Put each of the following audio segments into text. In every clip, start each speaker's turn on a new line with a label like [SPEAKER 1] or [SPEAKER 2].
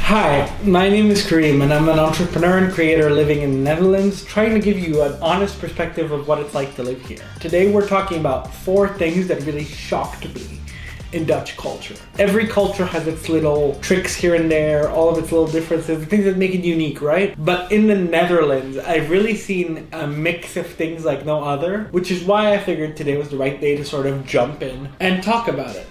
[SPEAKER 1] Hi, my name is Karim and I'm an entrepreneur and creator living in the Netherlands, trying to give you an honest perspective of what it's like to live here. Today we're talking about 4 things that really shocked me in Dutch culture. Every culture has its little tricks here and there, all of its little differences, things that make it unique, right? But in the Netherlands, I've really seen a mix of things like no other, which is why I figured today was the right day to sort of jump in and talk about it.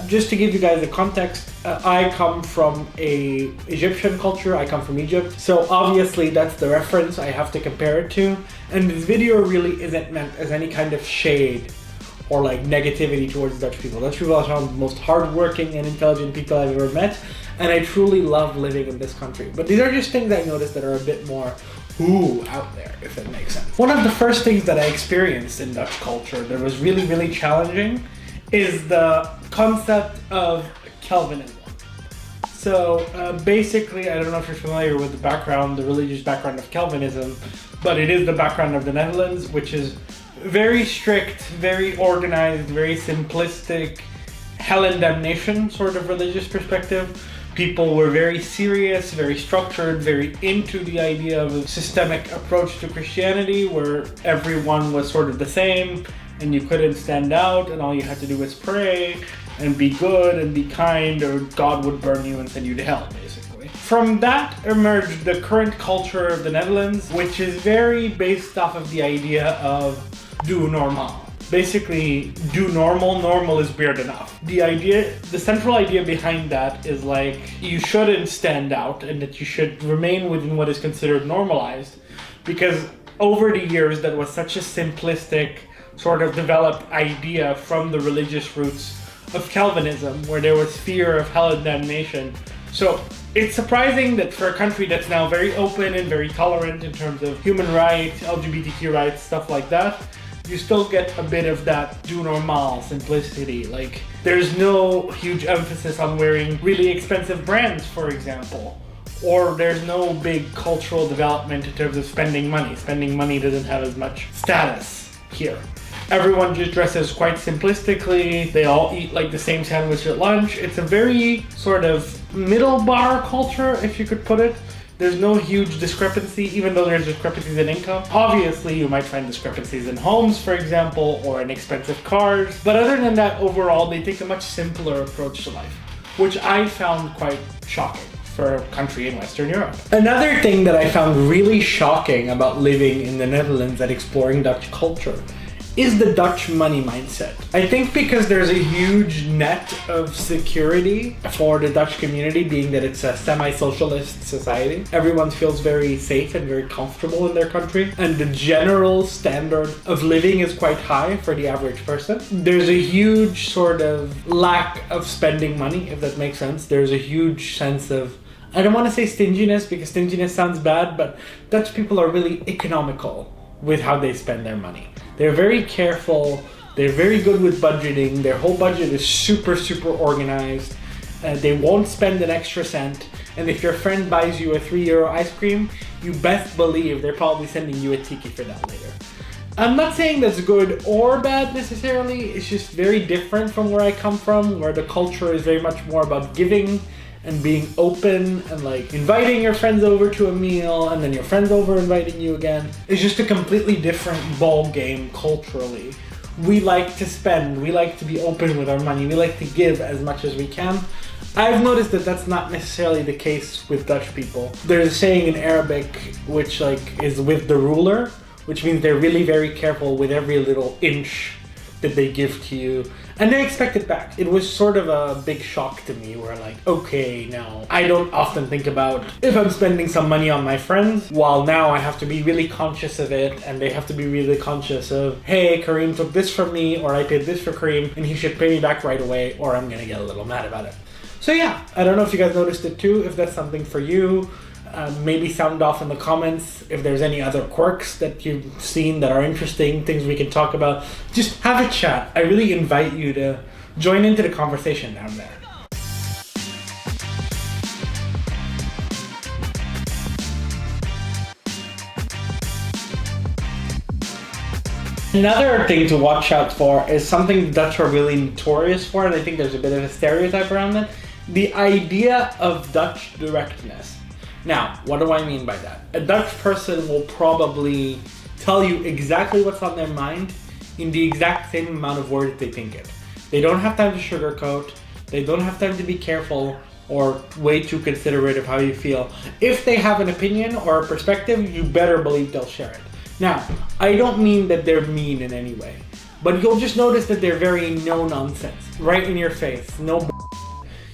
[SPEAKER 1] Just to give you guys a context, I come from a Egyptian culture, I come from Egypt, so obviously that's the reference I have to compare it to, and this video really isn't meant as any kind of shade or like negativity towards Dutch people. Dutch people are some of the most hardworking and intelligent people I've ever met, and I truly love living in this country. But these are just things I noticed that are a bit more out there, if that makes sense. One of the first things that I experienced in Dutch culture that was really challenging is the concept of Calvinism. So basically, I don't know if you're familiar with the religious background of Calvinism, but it is the background of the Netherlands, which is very strict, very organized, very simplistic, hell and damnation sort of religious perspective. People were very serious, very structured, very into the idea of a systemic approach to Christianity where everyone was sort of the same and you couldn't stand out and all you had to do was pray and be good and be kind or God would burn you and send you to hell, basically. From that emerged the current culture of the Netherlands, which is very based off of the idea of do normal. Basically, do normal is weird enough. The central idea behind that is like, you shouldn't stand out and that you should remain within what is considered normalized, because over the years that was such a simplistic sort of developed idea from the religious roots of Calvinism, where there was fear of hell and damnation. So it's surprising that for a country that's now very open and very tolerant in terms of human rights, LGBTQ rights, stuff like that, you still get a bit of that do normal simplicity. Like, there's no huge emphasis on wearing really expensive brands, for example. Or there's no big cultural development in terms of spending money. Spending money doesn't have as much status here. Everyone just dresses quite simplistically. They all eat like the same sandwich at lunch. It's a very sort of middle bar culture, if you could put it. There's no huge discrepancy, even though there's discrepancies in income. Obviously, you might find discrepancies in homes, for example, or in expensive cars. But other than that, overall, they take a much simpler approach to life, which I found quite shocking for a country in Western Europe. Another thing that I found really shocking about living in the Netherlands and exploring Dutch culture is the Dutch money mindset. I think because there's a huge net of security for the Dutch community, being that it's a semi-socialist society. Everyone feels very safe and very comfortable in their country, and the general standard of living is quite high for the average person. There's a huge sort of lack of spending money, if that makes sense. There's a huge sense of, I don't want to say stinginess because stinginess sounds bad, but Dutch people are really economical with how they spend their money. They're very careful, they're very good with budgeting, their whole budget is super organized, they won't spend an extra cent, and if your friend buys you a €3 ice cream, you best believe they're probably sending you a tiki for that later. I'm not saying that's good or bad necessarily, it's just very different from where I come from, where the culture is very much more about giving and being open and like inviting your friends over to a meal and then your friends over inviting you again. It's just a completely different ball game culturally. We like to spend, we like to be open with our money, we like to give as much as we can. I've noticed that that's not necessarily the case with Dutch people. There's a saying in Arabic which like is with the ruler, which means they're really very careful with every little inch that they give to you, and they expect it back. It was sort of a big shock to me where like, okay, now I don't often think about if I'm spending some money on my friends, while now I have to be really conscious of it, and they have to be really conscious of, hey, Karim took this from me, or I paid this for Karim, and he should pay me back right away, or I'm gonna get a little mad about it. So yeah, I don't know if you guys noticed it too, if that's something for you. Maybe sound off in the comments if there's any other quirks that you've seen that are interesting, things we can talk about. Just have a chat. I really invite you to join into the conversation down there. Another thing to watch out for is something the Dutch are really notorious for, and I think there's a bit of a stereotype around it. the idea of Dutch directness. Now, what do I mean by that? A Dutch person will probably tell you exactly what's on their mind in the exact same amount of words they think it. They don't have time to sugarcoat. They don't have time to be careful or way too considerate of how you feel. If they have an opinion or a perspective, you better believe they'll share it. Now, I don't mean that they're mean in any way, but you'll just notice that they're very no nonsense, right in your face, no.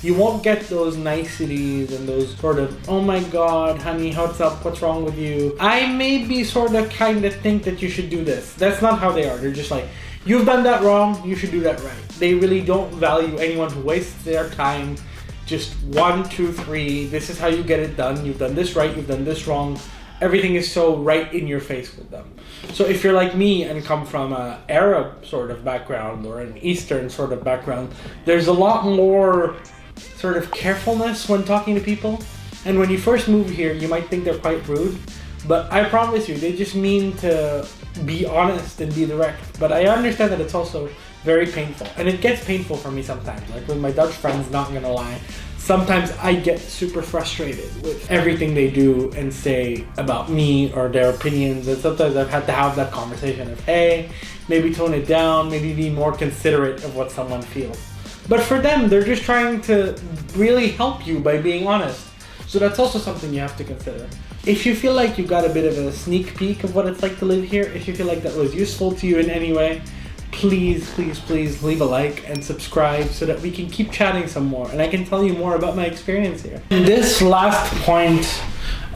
[SPEAKER 1] You won't get those niceties and those sort of, oh my god, honey, what's up, what's wrong with you? I maybe sort of kind of think that you should do this. That's not how they are. They're just like, you've done that wrong, you should do that right. They really don't value anyone who wastes their time. Just 1, 2, 3, this is how you get it done. You've done this right, you've done this wrong. Everything is so right in your face with them. So if you're like me and come from an Arab sort of background or an Eastern sort of background, there's a lot more sort of carefulness when talking to people. And when you first move here, you might think they're quite rude, but I promise you, they just mean to be honest and be direct. But I understand that it's also very painful, and it gets painful for me sometimes. Like with my Dutch friends, not gonna lie, sometimes I get super frustrated with everything they do and say about me or their opinions, and sometimes I've had to have that conversation of, hey, maybe tone it down, maybe be more considerate of what someone feels. But for them, they're just trying to really help you by being honest. So that's also something you have to consider. If you feel like you got a bit of a sneak peek of what it's like to live here, if you feel like that was useful to you in any way, please, please, please leave a like and subscribe so that we can keep chatting some more and I can tell you more about my experience here. This last point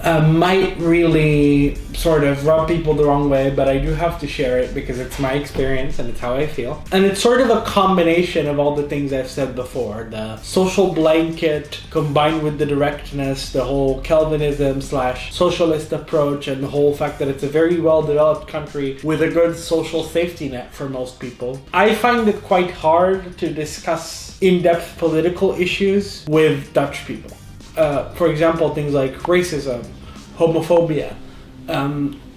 [SPEAKER 1] might really sort of rub people the wrong way, but I do have to share it because it's my experience and it's how I feel. And it's sort of a combination of all the things I've said before. The social blanket combined with the directness, the whole Calvinism / socialist approach, and the whole fact that it's a very well-developed country with a good social safety net for most people. I find it quite hard to discuss in-depth political issues with Dutch people. For example, things like racism, homophobia.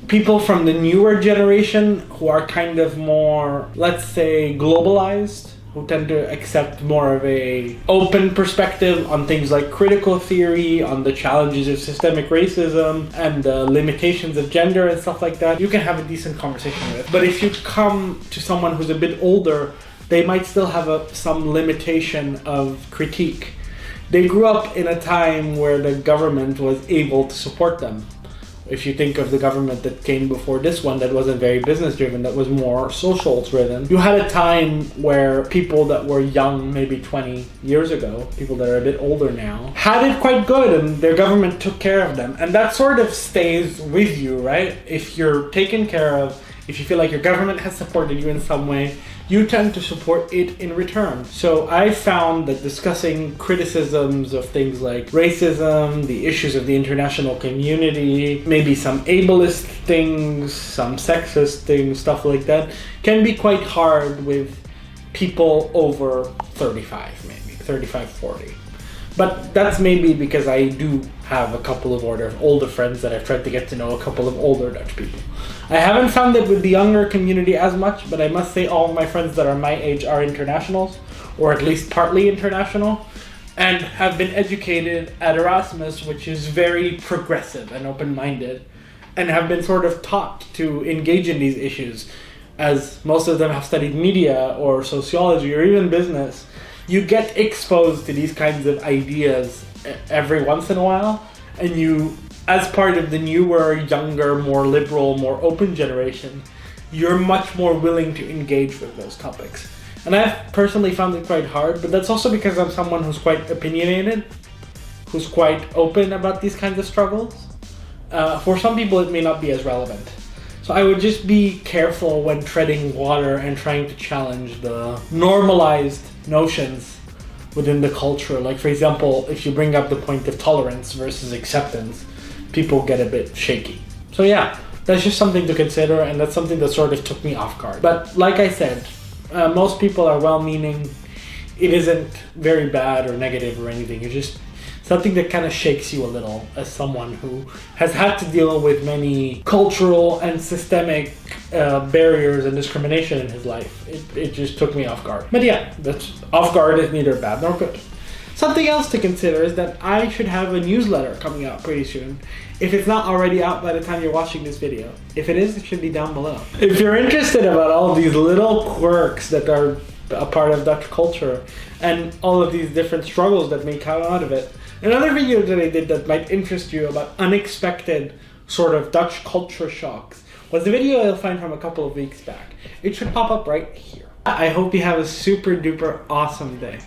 [SPEAKER 1] People from the newer generation who are kind of more, let's say, globalized, who tend to accept more of a open perspective on things like critical theory, on the challenges of systemic racism and the limitations of gender and stuff like that, you can have a decent conversation with. But if you come to someone who's a bit older, they might still have some limitation of critique. They grew up in a time where the government was able to support them. If you think of the government that came before this one that wasn't very business driven, that was more social driven, you had a time where people that were young, maybe 20 years ago, people that are a bit older now, had it quite good and their government took care of them. And that sort of stays with you, right? If you're taken care of, if you feel like your government has supported you in some way, you tend to support it in return. So I found that discussing criticisms of things like racism, the issues of the international community, maybe some ableist things, some sexist things, stuff like that, can be quite hard with people over 35, maybe 35, 40. But that's maybe because I do have a couple of older friends that I've tried to get to know, a couple of older Dutch people. I haven't found it with the younger community as much, but I must say all of my friends that are my age are internationals, or at least partly international, and have been educated at Erasmus, which is very progressive and open-minded, and have been sort of taught to engage in these issues, as most of them have studied media or sociology or even business. You get exposed to these kinds of ideas every once in a while, and you, as part of the newer, younger, more liberal, more open generation, you're much more willing to engage with those topics. And I've personally found it quite hard, but that's also because I'm someone who's quite opinionated, who's quite open about these kinds of struggles. For some people, it may not be as relevant. So I would just be careful when treading water and trying to challenge the normalized notions within the culture. Like, for example, if you bring up the point of tolerance versus acceptance, people get a bit shaky. So yeah, that's just something to consider, and that's something that sort of took me off guard. But like I said, most people are well-meaning. It isn't very bad or negative or anything. It's just something that kind of shakes you a little as someone who has had to deal with many cultural and systemic barriers and discrimination in his life. It just took me off guard. But yeah, that's off guard is neither bad nor good. Something else to consider is that I should have a newsletter coming out pretty soon. If it's not already out by the time you're watching this video. If it is, it should be down below. If you're interested about all these little quirks that are a part of Dutch culture and all of these different struggles that may come out of it, another video that I did that might interest you about unexpected sort of Dutch culture shocks was the video you'll find from a couple of weeks back. It should pop up right here. I hope you have a super duper awesome day.